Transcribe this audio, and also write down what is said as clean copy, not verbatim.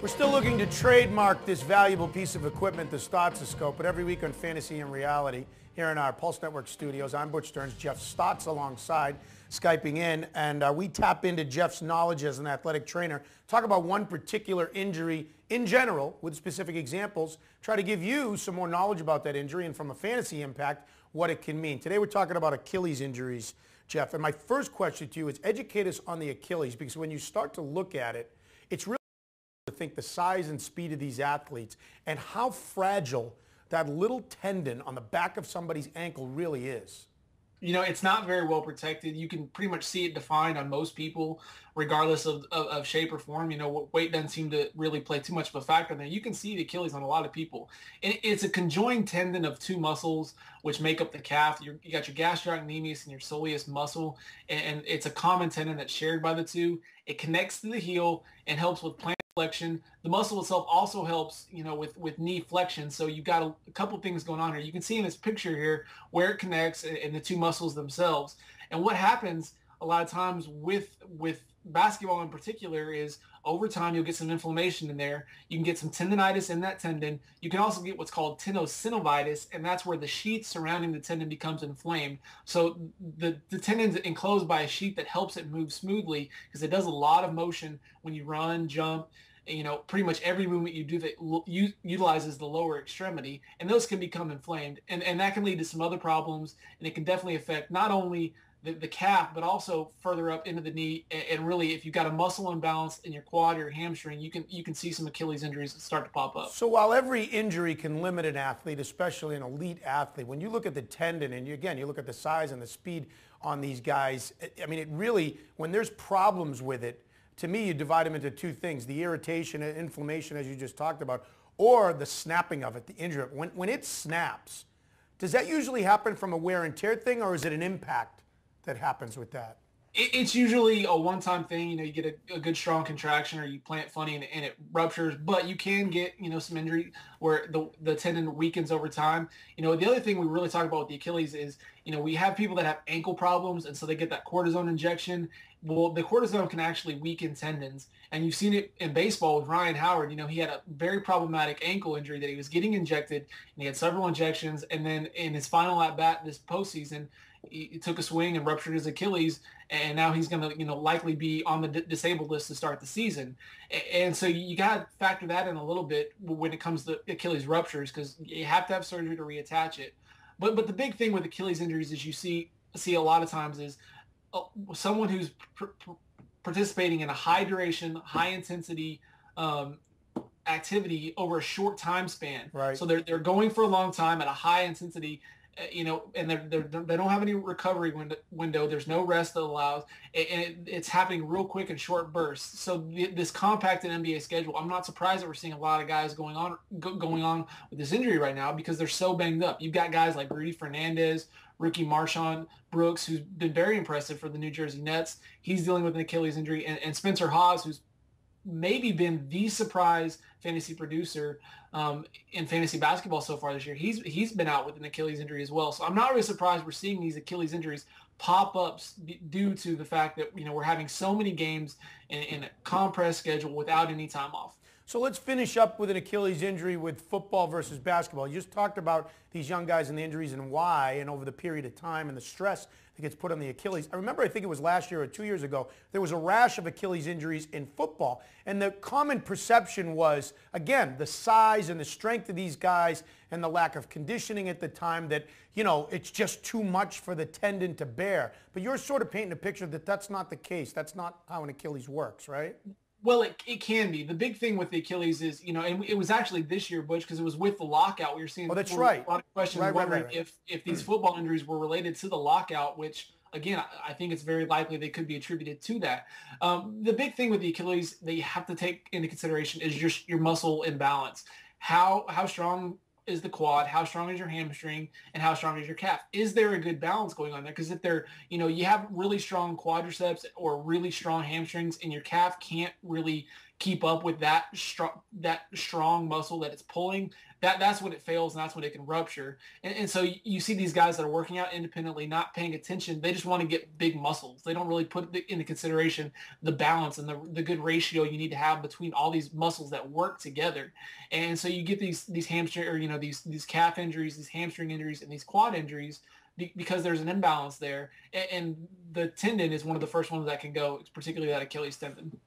We're still looking to trademark this valuable piece of equipment, the stotts-o-scope, but every week on Fantasy and Reality, here in our Pulse Network studios, I'm Butch Stearns, Jeff Stotts alongside, Skyping in, and we tap into Jeff's knowledge as an athletic trainer, talk about one particular injury in general, with specific examples, try to give you some more knowledge about that injury, and from a fantasy impact, what it can mean. Today we're talking about Achilles injuries, Jeff, and my first question to you is educate us on the Achilles, because when you start to look at it, it's really to think the size and speed of these athletes and how fragile that little tendon on the back of somebody's ankle really is. You know, it's not very well protected. You can pretty much see it defined on most people, regardless of shape or form. You know, weight doesn't seem to really play too much of a factor there. You can see the Achilles on a lot of people. And it's a conjoined tendon of two muscles, which make up the calf. You got your gastrocnemius and your soleus muscle, and it's a common tendon that's shared by the two. It connects to the heel and helps with plantar flexion. The muscle itself also helps, you know, with knee flexion. So you've got a couple things going on here. You can see in this picture here where it connects in the two muscles themselves. And what happens a lot of times with basketball in particular is over time you'll get some inflammation in there. You can get some tendonitis in that tendon. You can also get what's called tenosynovitis, and that's where the sheath surrounding the tendon becomes inflamed. So the tendon's enclosed by a sheath that helps it move smoothly because it does a lot of motion when you run, jump. You know, pretty much every movement you do that utilizes the lower extremity, and those can become inflamed, and that can lead to some other problems, and it can definitely affect not only the calf, but also further up into the knee. And really, if you've got a muscle imbalance in your quad or your hamstring, you can see some Achilles injuries that start to pop up. So while every injury can limit an athlete, especially an elite athlete, when you look at the tendon and you look at the size and the speed on these guys, I mean, it really, when there's problems with it, to me, you divide them into two things, the irritation and inflammation, as you just talked about, or the snapping of it, the injury. When it snaps, does that usually happen from a wear and tear thing, or is it an impact that happens with that? It's usually a one-time thing. You know, you get a good strong contraction or you plant funny and it ruptures, but you can get, you know, some injury where the tendon weakens over time. You know, the other thing we really talk about with the Achilles is, you know, we have people that have ankle problems, and so they get that cortisone injection. Well, the cortisone can actually weaken tendons, and you've seen it in baseball with Ryan Howard. You know, he had a very problematic ankle injury that he was getting injected, and he had several injections, and then in his final at-bat this postseason, he took a swing and ruptured his Achilles, and now he's going to, you know, likely be on the disabled list to start the season. And so you got to factor that in a little bit when it comes to Achilles ruptures, because you have to have surgery to reattach it. But the big thing with Achilles injuries is you see a lot of times is someone who's participating in a high duration, high intensity activity over a short time span. Right. So they're going for a long time at a high intensity. You know, and they don't have any recovery window. There's no rest that allows, and it's happening real quick in short bursts. So this compacted NBA schedule, I'm not surprised that we're seeing a lot of guys going on with this injury right now because they're so banged up. You've got guys like Rudy Fernandez, rookie Marshawn Brooks, who's been very impressive for the New Jersey Nets. He's dealing with an Achilles injury, and Spencer Hawes, who's maybe been the surprise fantasy producer in fantasy basketball so far this year. He's been out with an Achilles injury as well. So I'm not really surprised we're seeing these Achilles injuries pop up due to the fact that, you know, we're having so many games in a compressed schedule without any time off. So let's finish up with an Achilles injury with football versus basketball. You just talked about these young guys and the injuries and why, and over the period of time and the stress that gets put on the Achilles. I remember, I think it was last year or 2 years ago, there was a rash of Achilles injuries in football. And the common perception was, again, the size and the strength of these guys and the lack of conditioning at the time that, you know, it's just too much for the tendon to bear. But you're sort of painting a picture that that's not the case. That's not how an Achilles works, right? Well, it can be. The big thing with the Achilles is, you know, and it was actually this year, Butch, because it was with the lockout. We were seeing a lot of questions wondering if these football injuries were related to the lockout, which, again, I think it's very likely they could be attributed to that. The big thing with the Achilles that you have to take into consideration is just your muscle imbalance. How strong is the quad, how strong is your hamstring, and how strong is your calf? Is there a good balance going on there? Because if they're, you have really strong quadriceps or really strong hamstrings and your calf can't really keep up with that strong muscle that it's pulling, that's when it fails, and that's when it can rupture. And so you see these guys that are working out independently, not paying attention. They just want to get big muscles. They don't really put into consideration the balance and the good ratio you need to have between all these muscles that work together. And so you get these hamstring, or these calf injuries, these hamstring injuries, and these quad injuries because there's an imbalance there. And the tendon is one of the first ones that can go, particularly that Achilles tendon.